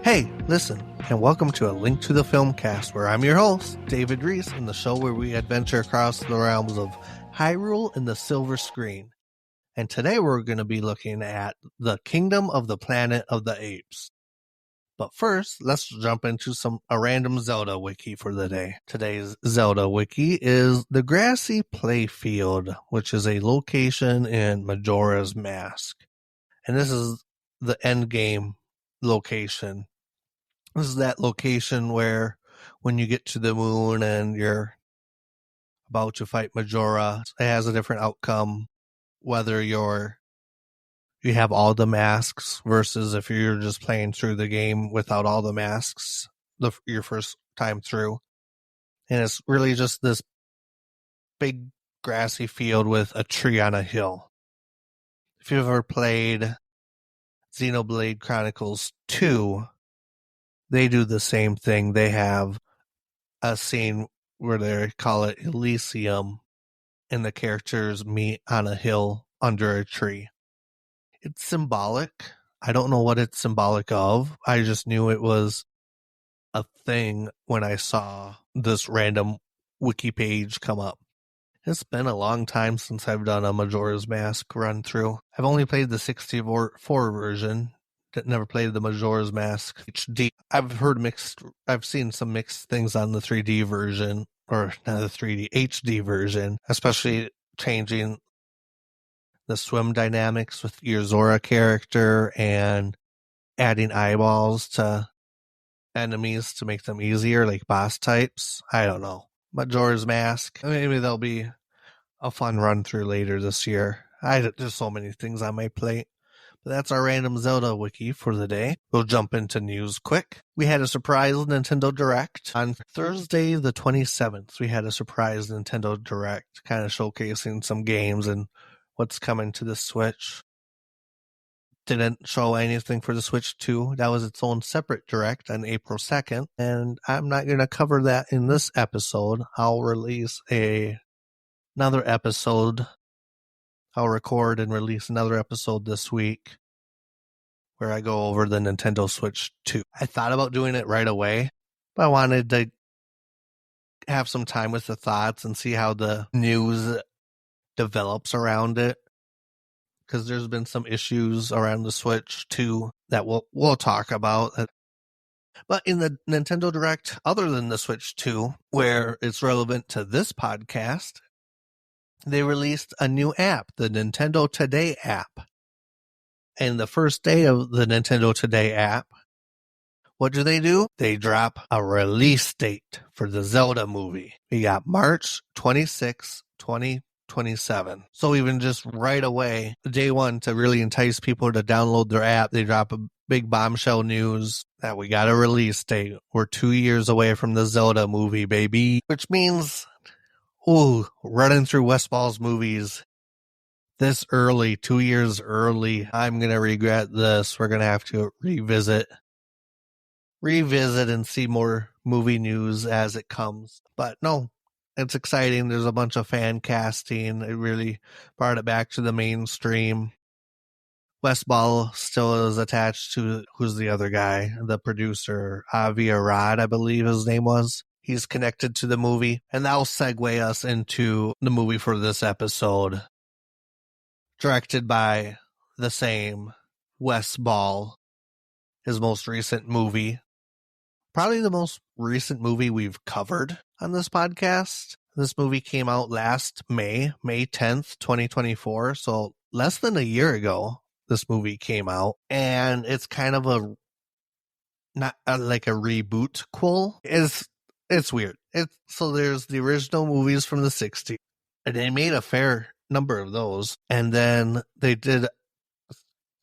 Hey, listen, and welcome to A Link to the Filmcast, where I'm your host, David Ries, in the show where we adventure across the realms of Hyrule and the Silver Screen. And today we're going to be looking at the Kingdom of the Planet of the Apes. But first, let's jump into a random Zelda wiki for the day. Today's Zelda wiki is the Grassy Playfield, which is a location in Majora's Mask. And this is the end game location. This is that location where when you get to the moon and you're about to fight Majora, it has a different outcome, whether you have all the masks versus if you're just playing through the game without all the masks your first time through. And it's really just this big grassy field with a tree on a hill. If you've ever played Xenoblade Chronicles 2, they do the same thing. They have a scene where they call it Elysium, and the characters meet on a hill under a tree. It's symbolic. I don't know what it's symbolic of. I just knew it was a thing when I saw this random wiki page come up. It's been a long time since I've done a Majora's Mask run through. I've only played the 64 version. Never played the Majora's Mask HD. I've seen some mixed things on the 3D version, or not the 3D, HD version, especially changing the swim dynamics with your Zora character and adding eyeballs to enemies to make them easier, like boss types. I don't know. Majora's Mask, maybe there'll be a fun run through later this year. There's so many things on my plate. But that's our random Zelda wiki for the day. We'll jump into news quick. We had a surprise Nintendo Direct. On Thursday the 27th, we had a surprise Nintendo Direct, kind of showcasing some games and what's coming to the Switch. Didn't show anything for the Switch 2. That was its own separate Direct on April 2nd. And I'm not going to cover that in this episode. I'll release another episode. I'll record and release another episode this week where I go over the Nintendo Switch 2. I thought about doing it right away, but I wanted to have some time with the thoughts and see how the news develops around it, because there's been some issues around the Switch 2 that we'll talk about. But in the Nintendo Direct, other than the Switch 2, where it's relevant to this podcast, they released a new app, the Nintendo Today app. And the first day of the Nintendo Today app, what do? They drop a release date for the Zelda movie. We got March 26, 2027. So even just right away, day one, to really entice people to download their app, they drop a big bombshell news that we got a release date. We're 2 years away from the Zelda movie, baby. Which means, running through Westball's movies this early, 2 years early, I'm going to regret this. We're going to have to revisit and see more movie news as it comes. But no, it's exciting. There's a bunch of fan casting. It really brought it back to the mainstream. Westball still is attached to, who's the other guy? The producer, Avi Arad, I believe his name was. He's connected to the movie. And that'll segue us into the movie for this episode. Directed by the same Wes Ball, his most recent movie. Probably the most recent movie we've covered on this podcast. This movie came out last May 10th, 2024. So less than a year ago, this movie came out. And it's kind of like a reboot quel. It's weird. So there's the original movies from the 60s. And they made a fair number of those, and then they did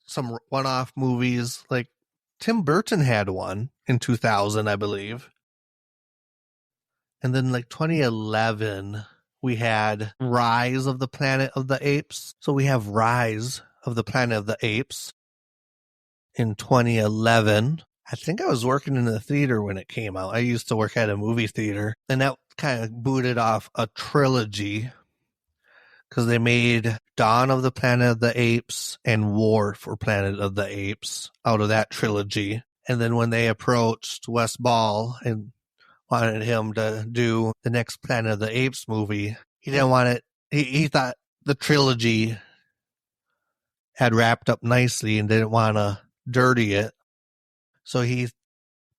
some one-off movies. Like Tim Burton had one in 2000, I believe, and then like 2011 we had Rise of the Planet of the Apes. So we have Rise of the Planet of the Apes in 2011. I think I was working in the theater when it came out. I used to work at a movie theater, and that kind of booted off a trilogy, because they made Dawn of the Planet of the Apes and War for Planet of the Apes out of that trilogy. And then when they approached Wes Ball and wanted him to do the next Planet of the Apes movie, he didn't want it. He thought the trilogy had wrapped up nicely and didn't want to dirty it. So he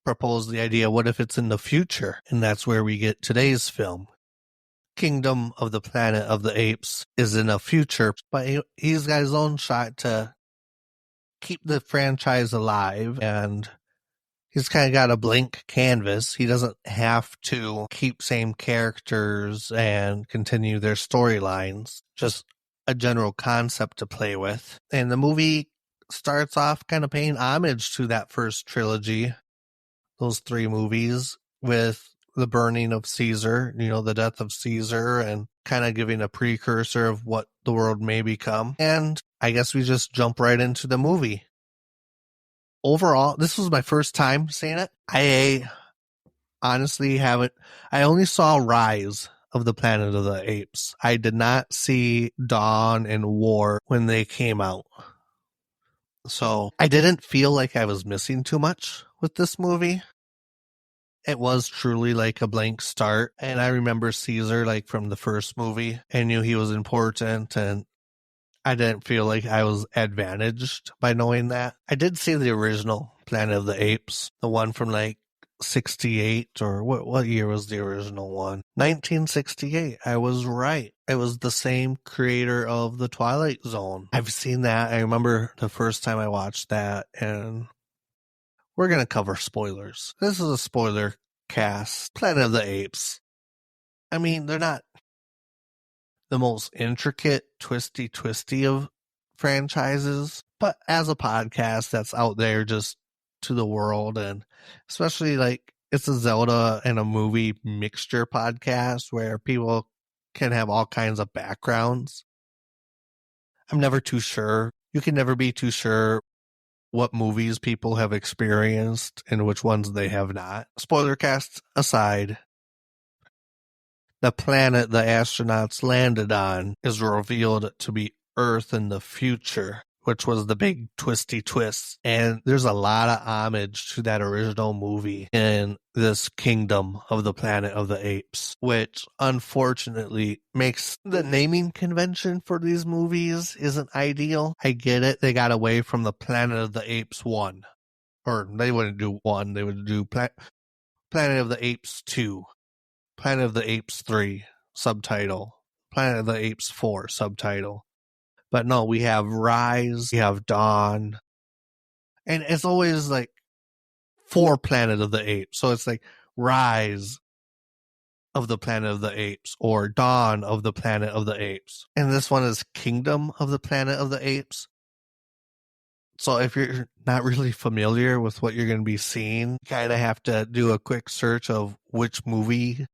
proposed the idea, what if it's in the future? And that's where we get today's film. Kingdom of the Planet of the Apes is in the future, but he's got his own shot to keep the franchise alive, and he's kind of got a blank canvas. He doesn't have to keep same characters and continue their storylines, just a general concept to play with. And the movie starts off kind of paying homage to that first trilogy, those 3 movies, with the burning of Caesar, the death of Caesar, and kind of giving a precursor of what the world may become. And I guess we just jump right into the movie. Overall, this was my first time seeing it. I honestly haven't. I only saw Rise of the Planet of the Apes. I did not see Dawn and War when they came out. So I didn't feel like I was missing too much with this movie. It was truly like a blank start. And I remember Caesar like from the first movie. I knew he was important, and I didn't feel like I was advantaged by knowing that. I did see the original Planet of the Apes, the one from like 68, or what year was the original one? 1968. I was right. It was the same creator of The Twilight Zone. I've seen that. I remember the first time I watched that, and we're going to cover spoilers. This is a spoiler cast. Planet of the Apes. I mean, they're not the most intricate, twisty of franchises, but as a podcast that's out there just to the world, and especially like it's a Zelda and a movie mixture podcast where people can have all kinds of backgrounds. I'm never too sure. You can never be too sure what movies people have experienced and which ones they have not. Spoiler cast aside, the planet the astronauts landed on is revealed to be Earth in the future, which was the big twisty twist. And there's a lot of homage to that original movie in this Kingdom of the Planet of the Apes, which unfortunately makes the naming convention for these movies isn't ideal. I get it. They got away from the Planet of the Apes 1. Or they wouldn't do 1. They would do Planet of the Apes 2. Planet of the Apes 3 subtitle. Planet of the Apes 4 subtitle. But no, we have Rise, we have Dawn, and it's always like for Planet of the Apes. So it's like Rise of the Planet of the Apes or Dawn of the Planet of the Apes. And this one is Kingdom of the Planet of the Apes. So if you're not really familiar with what you're going to be seeing, you kind of have to do a quick search of which movie,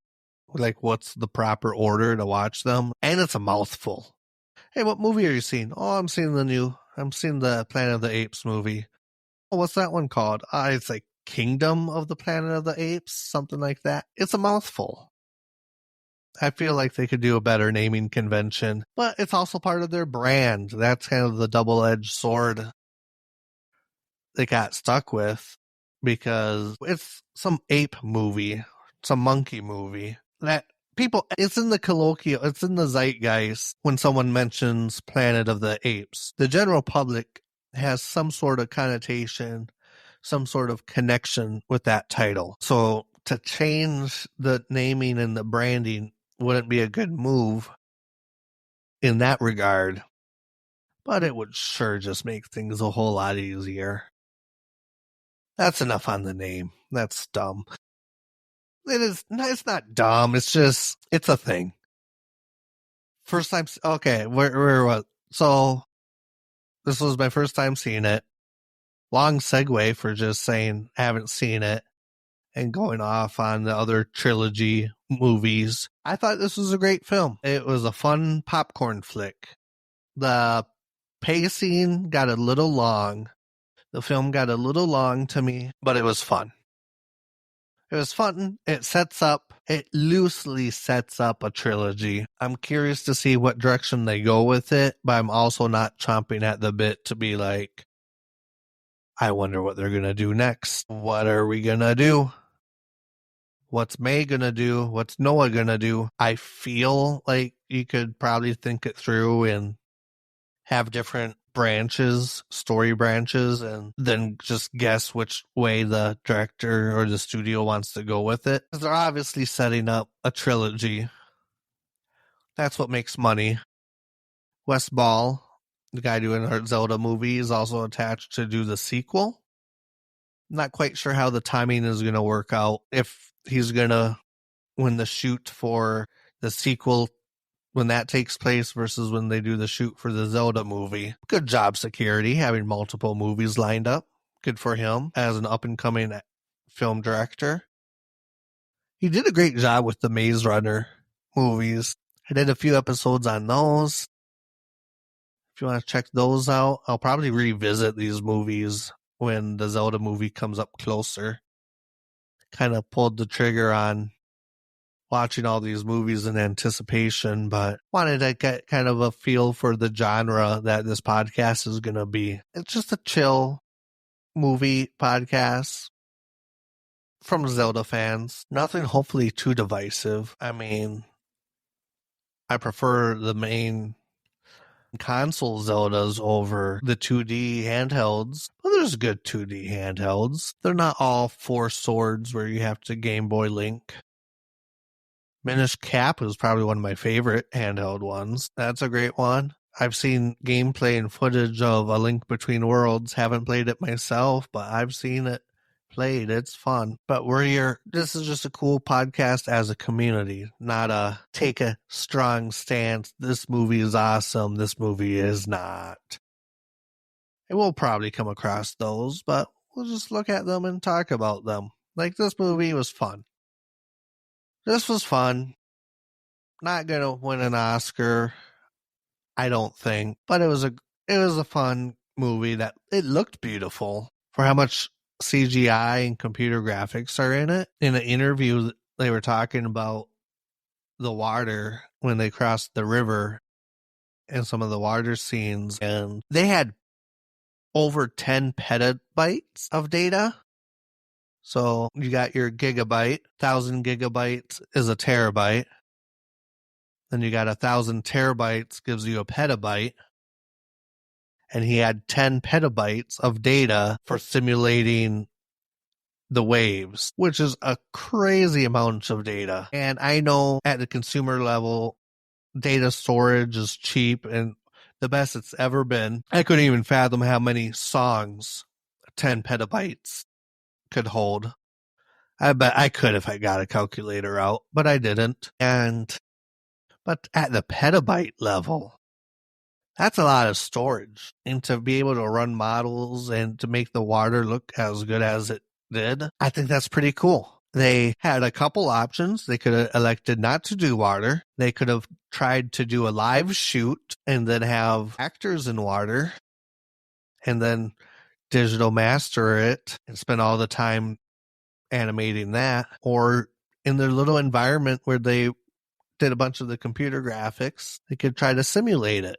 like what's the proper order to watch them. And it's a mouthful. Hey, what movie are you seeing? Oh, I'm seeing the Planet of the Apes movie. Oh, what's that one called? It's like Kingdom of the Planet of the Apes, something like that. It's a mouthful. I feel like they could do a better naming convention, but it's also part of their brand. That's kind of the double-edged sword they got stuck with, because it's some ape movie, some monkey movie that people, it's in the zeitgeist when someone mentions Planet of the Apes. The general public has some sort of connotation, some sort of connection with that title. So to change the naming and the branding wouldn't be a good move in that regard, but it would sure just make things a whole lot easier. That's enough on the name. That's dumb. It's not dumb. It's a thing. First time. Okay. Where was, so this was my first time seeing it. Long segue for just saying I haven't seen it and going off on the other trilogy movies. I thought this was a great film. It was a fun popcorn flick. The pacing got a little long. The film got a little long to me, but it was fun. It was fun. It loosely sets up a trilogy. I'm curious to see what direction they go with it, but I'm also not chomping at the bit to be like, I wonder what they're going to do next. What are we going to do? What's May going to do? What's Noah going to do? I feel like you could probably think it through and have different branches, story branches, and then just guess which way the director or the studio wants to go with it. They're obviously setting up a trilogy. That's what makes money. Wes Ball, the guy doing our Zelda movie, is also attached to do the sequel. Not quite sure how the timing is going to work out. If he's going to, when the shoot for the sequel, when that takes place versus when they do the shoot for the Zelda movie. Good job, security, having multiple movies lined up. Good for him as an up-and-coming film director. He did a great job with the Maze Runner movies. I did a few episodes on those. If you want to check those out, I'll probably revisit these movies when the Zelda movie comes up closer. Kind of pulled the trigger on watching all these movies in anticipation, but wanted to get kind of a feel for the genre that this podcast is going to be. It's just a chill movie podcast from Zelda fans. Nothing hopefully too divisive. I mean, I prefer the main console Zeldas over the 2D handhelds. Well, there's good 2D handhelds. They're not all four swords where you have to Game Boy Link. Minish Cap is probably one of my favorite handheld ones. That's a great one. I've seen gameplay and footage of A Link Between Worlds. Haven't played it myself, but I've seen it played. It's fun. But this is just a cool podcast as a community, not a take a strong stance. This movie is awesome. This movie is not. And we'll probably come across those, but we'll just look at them and talk about them. Like, this movie was fun. This was fun. Not gonna win an Oscar, I don't think, but it was a fun movie that it looked beautiful for how much CGI and computer graphics are in it. In an interview, they were talking about the water when they crossed the river and some of the water scenes, and they had over 10 petabytes of data. So you got your gigabyte, 1,000 gigabytes is a terabyte. Then you got 1,000 terabytes gives you a petabyte. And he had 10 petabytes of data for simulating the waves, which is a crazy amount of data. And I know at the consumer level, data storage is cheap and the best it's ever been. I couldn't even fathom how many songs 10 petabytes could hold. I bet I could if I got a calculator out, but I didn't. But at the petabyte level, that's a lot of storage. And to be able to run models and to make the water look as good as it did, I think that's pretty cool. They had a couple options. They could have elected not to do water. They could have tried to do a live shoot and then have actors in water and then digital master it and spend all the time animating that. Or in their little environment where they did a bunch of the computer graphics, they could try to simulate it.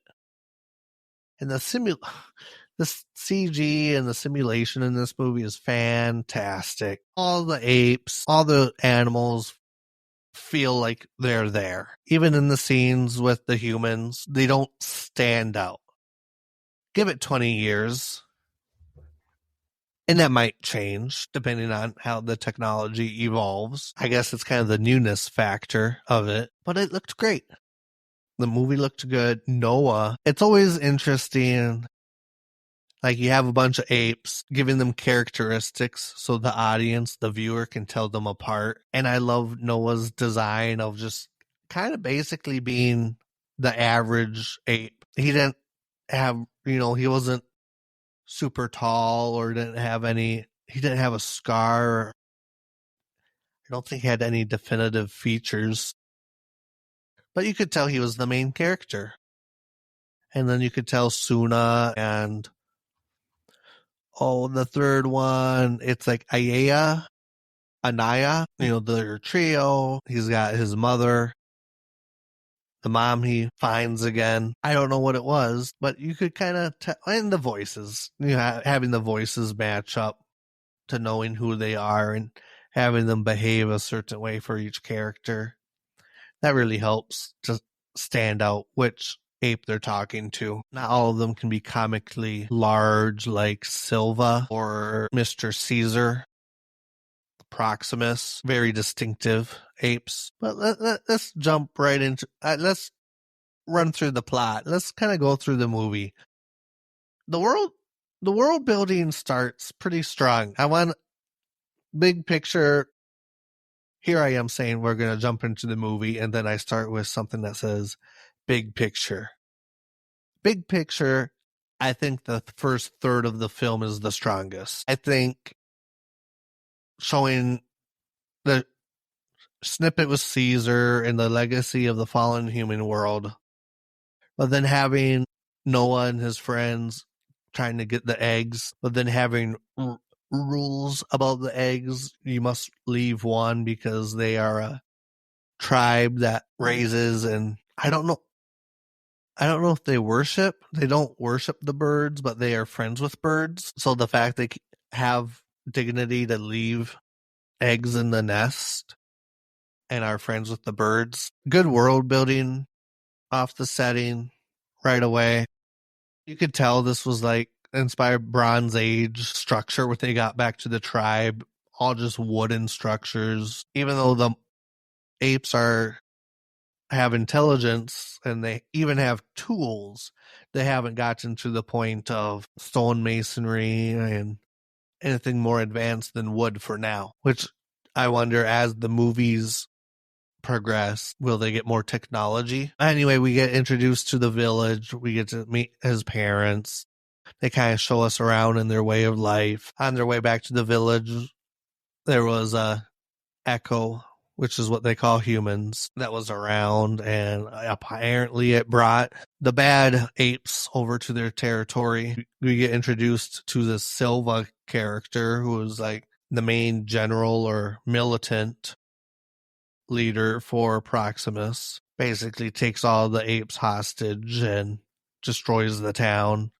And the CG and the simulation in this movie is fantastic. All the apes, all the animals feel like they're there. Even in the scenes with the humans, they don't stand out. Give it 20 years, and that might change depending on how the technology evolves. I guess it's kind of the newness factor of it, but it looked great. The movie looked good. Noah, it's always interesting. Like, you have a bunch of apes, giving them characteristics so the audience, the viewer, can tell them apart. And I love Noah's design of just kind of basically being the average ape. He didn't have, he wasn't super tall or he didn't have a scar. I don't think he had any definitive features. But you could tell he was the main character. And then you could tell Suna and the third one, it's like Anaya, their trio. He's got his mother. the mom he finds again. I don't know what it was, but you could kind of tell, and the voices, having the voices match up to knowing who they are and having them behave a certain way for each character. That really helps to stand out which ape they're talking to. Not all of them can be comically large like Silva or Mr. Caesar. Proximus, very distinctive apes. But let's jump right into, let's run through the plot. Let's kind of go through the movie. The world building starts pretty strong. I want big picture. Here I am saying we're going to jump into the movie, and then I start with something that says big picture. Big picture, I think the first third of the film is the strongest. I think showing the snippet with Caesar and the legacy of the fallen human world, but then having Noah and his friends trying to get the eggs, but then having rules about the eggs. You must leave one because they are a tribe that raises, and I don't know if they don't worship the birds, but they are friends with birds. So the fact they have dignity to leave eggs in the nest and are friends with the birds. Good world building off the setting right away. You could tell this was like inspired Bronze Age structure when they got back to the tribe, all just wooden structures. Even though the apes have intelligence and they even have tools, they haven't gotten to the point of stonemasonry and anything more advanced than wood for now, which I wonder as the movies progress, will they get more technology? Anyway, we get introduced to the village. We get to meet his parents. They kind of show us around in their way of life. On their way back to the village, there was a echo, which is what they call humans, that was around, and apparently it brought the bad apes over to their territory. We get introduced to the Silva character, who is like the main general or militant leader for Proximus. Basically takes all the apes hostage and destroys the town,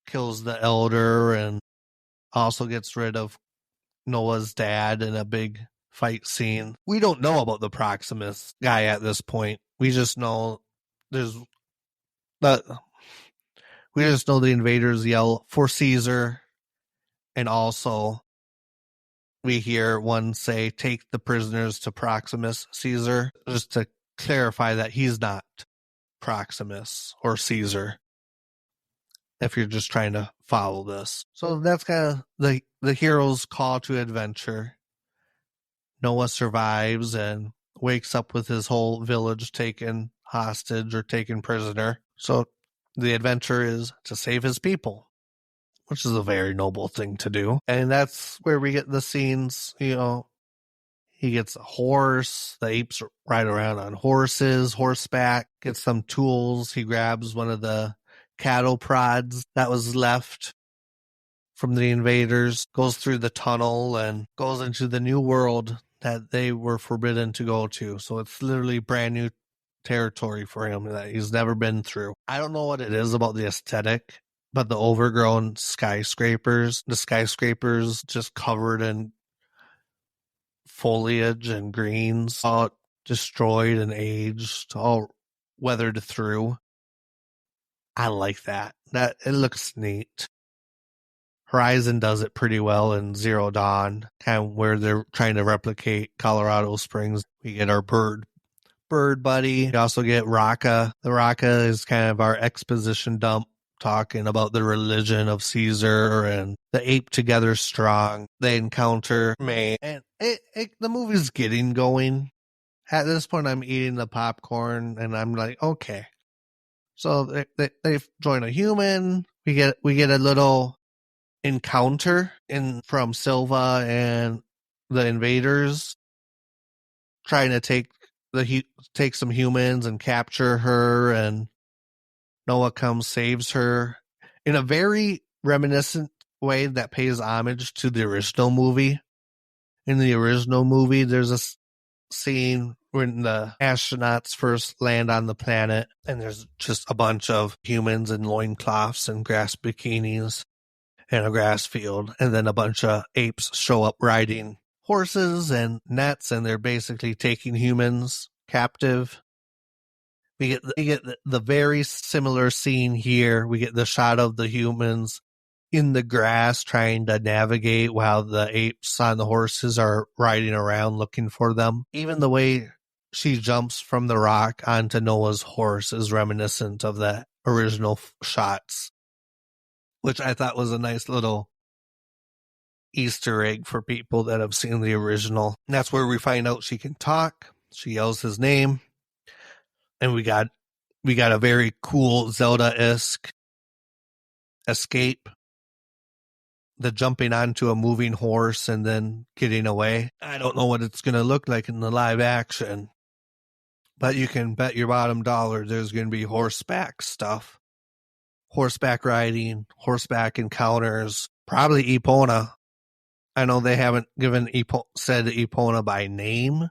kills the elder, and also gets rid of Noah's dad in a big fight scene. We don't know about the Proximus guy at this point. We just know the invaders yell for Caesar, and also we hear one say, "Take the prisoners to Proximus Caesar," just to clarify that he's not Proximus or Caesar, if you're just trying to follow this. So that's kind of the hero's call to adventure. Noah survives and wakes up with his whole village taken hostage or taken prisoner. So the adventure is to save his people, which is a very noble thing to do. And that's where we get the scenes, he gets a horse, the apes ride around on horses, horseback, gets some tools. He grabs one of the cattle prods that was left from the invaders, goes through the tunnel and goes into the new world that they were forbidden to go to. So it's literally brand new territory for him that he's never been through. I don't know what it is about the aesthetic, but the overgrown skyscrapers, the skyscrapers just covered in foliage and greens, all destroyed and aged, all weathered through. I like that. That it looks neat. Horizon does it pretty well in Zero Dawn, kind of where they're trying to replicate Colorado Springs. We get our bird buddy. We also get Raka. The Raka is kind of our exposition dump, talking about the religion of Caesar and the ape together strong. They encounter May, and the movie's getting going. At this point, I'm eating the popcorn, and I'm like, okay. So they join a human. We get a little encounter from Silva and the invaders trying to take some humans and capture her, and Noah comes, saves her in a very reminiscent way that pays homage to the original movie. In the original movie, there's scene when the astronauts first land on the planet, and there's just a bunch of humans in loincloths and grass bikinis in a grass field, and then a bunch of apes show up riding horses and nets, and they're basically taking humans captive. We get the very similar scene here. We get the shot of the humans in the grass trying to navigate while the apes on the horses are riding around looking for them. Even the way she jumps from the rock onto Noah's horse is reminiscent of the original shots, which I thought was a nice little Easter egg for people that have seen the original. And that's where we find out she can talk. She yells his name, and we got a very cool Zelda-esque escape. The jumping onto a moving horse and then getting away. I don't know what it's going to look like in the live action, but you can bet your bottom dollar there's going to be horseback stuff. Horseback riding, horseback encounters, probably Epona. I know they haven't said Epona by name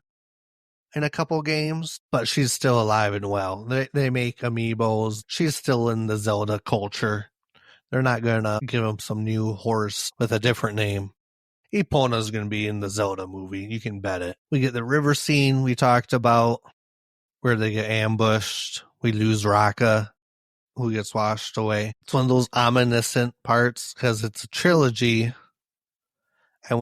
in a couple games, but she's still alive and well. They make amiibos. She's still in the Zelda culture. They're not going to give him some new horse with a different name. Epona's going to be in the Zelda movie. You can bet it. We get the river scene we talked about where they get ambushed. We lose Raka, who gets washed away. It's one of those ominous parts because it's a trilogy. And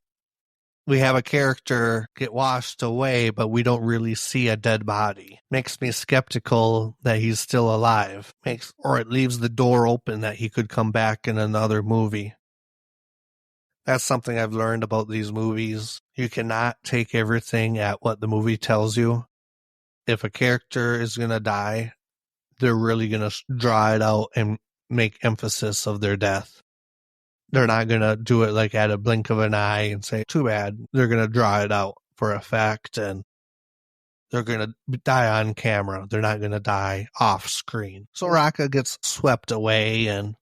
we have a character get washed away, but we don't really see a dead body. Makes me skeptical that he's still alive. Or it leaves the door open that he could come back in another movie. That's something I've learned about these movies. You cannot take everything at what the movie tells you. If a character is going to die, they're really going to draw it out and make emphasis of their death. They're not going to do it like at a blink of an eye and say, too bad. They're going to draw it out for effect, and they're going to die on camera. They're not going to die off screen. So Raka gets swept away, and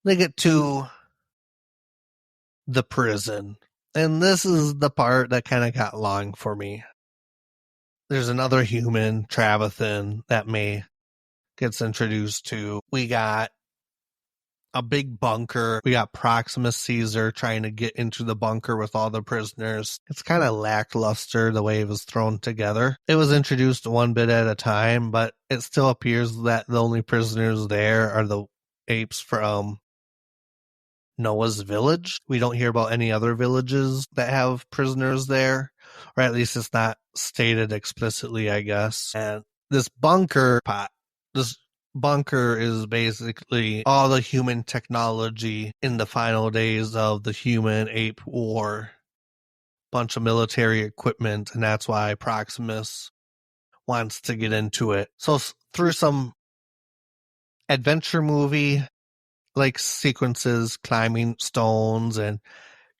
they get to the prison. And this is the part that kind of got long for me. There's another human, Travathan, that May gets introduced to. We got a big bunker. We got Proximus Caesar trying to get into the bunker with all the prisoners. It's kind of lackluster the way it was thrown together. It was introduced one bit at a time, but it still appears that the only prisoners there are the apes from Noah's village. We don't hear about any other villages that have prisoners there, or at least it's not stated explicitly, I guess. And this bunker is basically all the human technology in the final days of the human-ape war. Bunch of military equipment, and that's why Proximus wants to get into it. So through some adventure movie like sequences, climbing stones and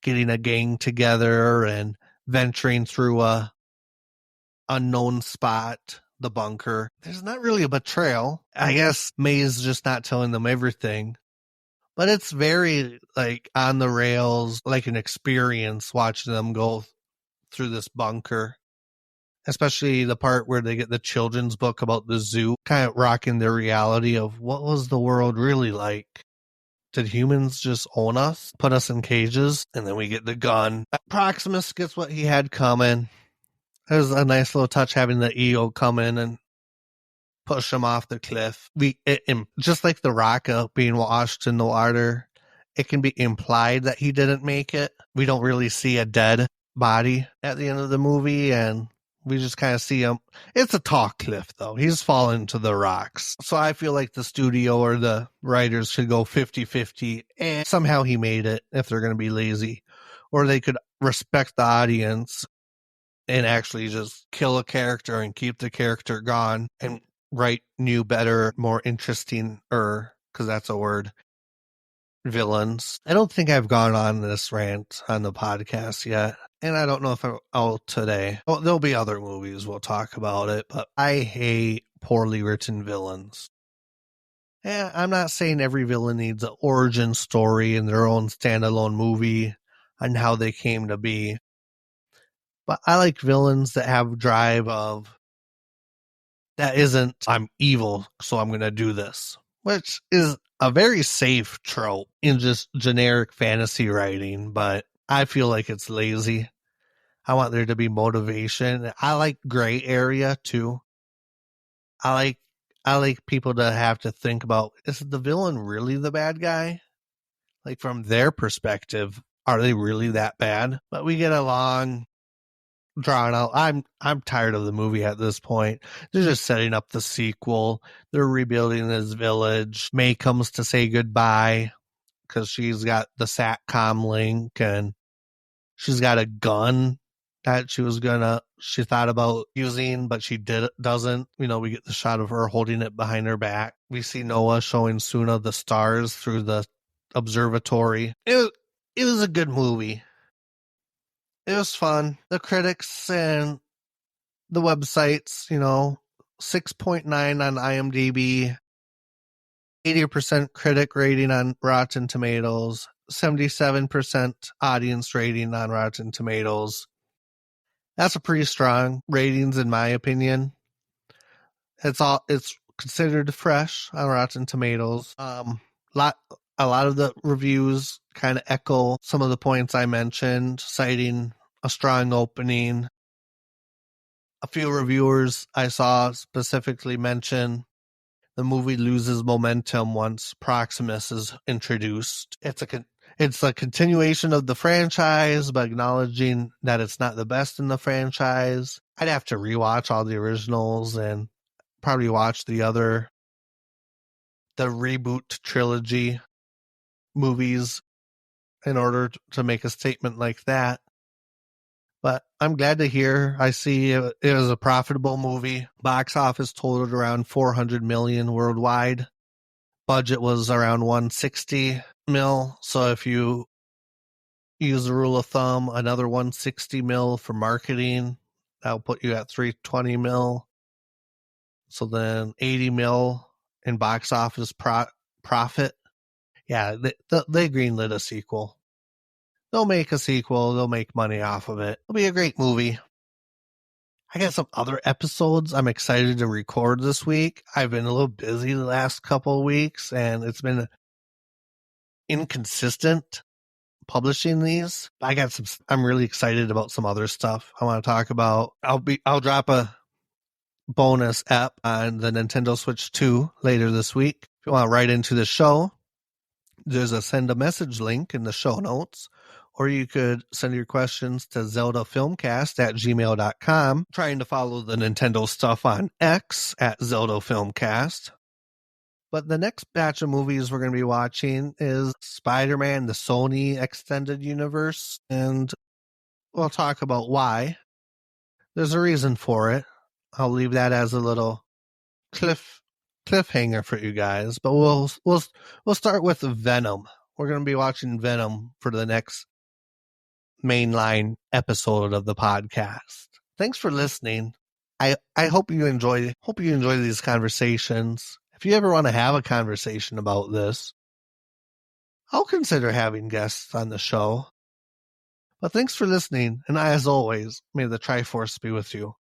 getting a gang together and venturing through a unknown spot, the bunker. There's not really a betrayal. I guess May's just not telling them everything. But it's very like on the rails, like an experience watching them go through this bunker. Especially the part where they get the children's book about the zoo, kind of rocking their reality of what was the world really like. Did humans just own us, put us in cages, and then we get the gun? Proximus gets what he had coming. It was a nice little touch having the EO come in and push him off the cliff. Just like the Raka being washed in the water, it can be implied that he didn't make it. We don't really see a dead body at the end of the movie, and we just kind of see him. It's a tall cliff, though. He's fallen to the rocks. So I feel like the studio or the writers should go 50-50, and somehow he made it if they're going to be lazy. Or they could respect the audience and actually just kill a character and keep the character gone and write new, better, more interesting, because that's a word, villains. I don't think I've gone on this rant on the podcast yet. And I don't know if I'll today. Oh, there'll be other movies we'll talk about it, but I hate poorly written villains. Yeah, I'm not saying every villain needs an origin story in their own standalone movie and how they came to be. But I like villains that have drive of, that isn't, I'm evil, so I'm going to do this, which is a very safe trope in just generic fantasy writing, but I feel like it's lazy. I want there to be motivation. I like gray area too. I like I like people to have to think about, is the villain really the bad guy? Like from their perspective, are they really that bad? But we get a long drawn out. I'm tired of the movie at this point. They're just setting up the sequel. They're rebuilding this village. May comes to say goodbye because she's got the SATCOM link and she's got a gun that she thought about using, but doesn't. We get the shot of her holding it behind her back. We see Noah showing Suna the stars through the observatory. It was a good movie. It was fun. The critics and the websites, 6.9 on IMDb, 80% critic rating on Rotten Tomatoes, 77% audience rating on Rotten Tomatoes. That's a pretty strong ratings in my opinion. It's considered fresh on Rotten Tomatoes. A lot of the reviews kind of echo some of the points I mentioned, citing a strong opening. A few reviewers I saw specifically mention the movie loses momentum once Proximus is introduced. It's a continuation of the franchise, but acknowledging that it's not the best in the franchise. I'd have to rewatch all the originals and probably watch the reboot trilogy movies in order to make a statement like that. But I'm glad to hear. I see it was a profitable movie. Box office totaled around 400 million worldwide. Budget was around 160 mil. So if you use the rule of thumb, another 160 mil for marketing, that'll put you at 320 mil. So then 80 mil in box office profit. Yeah, they greenlit a sequel. They'll make a sequel. They'll make money off of it. It'll be a great movie. I got some other episodes I'm excited to record this week. I've been a little busy the last couple of weeks, and it's been inconsistent publishing these. I'm really excited about some other stuff I want to talk about. I'll drop a bonus app on the Nintendo Switch 2 later this week. If you want to write into the show, there's a send a message link in the show notes, or you could send your questions to ZeldaFilmcast@gmail.com. Trying to follow the Nintendo stuff on X at ZeldaFilmcast. But the next batch of movies we're going to be watching is Spider-Man, the Sony Extended Universe, and we'll talk about why. There's a reason for it. I'll leave that as a little cliffhanger for you guys, but we'll start with Venom. We're going to be watching Venom for the next mainline episode of the podcast. Thanks for listening. I hope you enjoy these conversations. If you ever want to have a conversation about this, I'll consider having guests on the show. But thanks for listening, and as always, may the Triforce be with you.